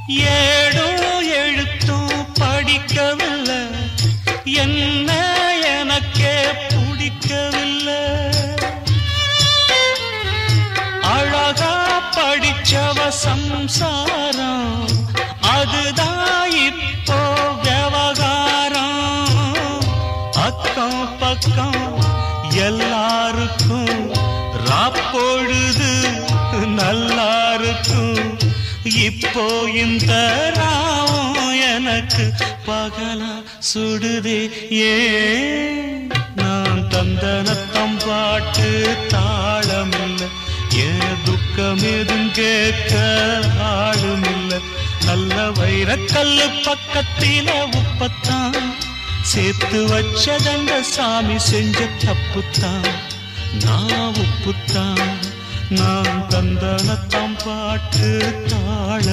ஏடும் எழுத்தும் படிக்கவில்லை, என்ன எனக்கே பிடிக்கவில்லை. அழகா படிச்சவ சம்சாரம், அதுதான் இப்போ விவகாரம். அக்கம் பக்கம் எல்லாருக்கும் ராப்பொழுது நல்லா இருக்கும். இப்போ இந்த ராவம் எனக்கு பகலா சுடுதே. ஏன் நான் தந்தனத்தம் பாட்டு தாளமில்லை, ஏன் துக்கம் எதுவும் கேட்க ஆளுமில்லை. நல்ல வைரக்கல்லு பக்கத்தில உப்பத்தான் சேர்த்து வச்சதங்க சாமி செஞ்ச தப்புத்தான். நான் உப்புத்தான், நான் தந்தனத்தம் பாட்டு தாளம்.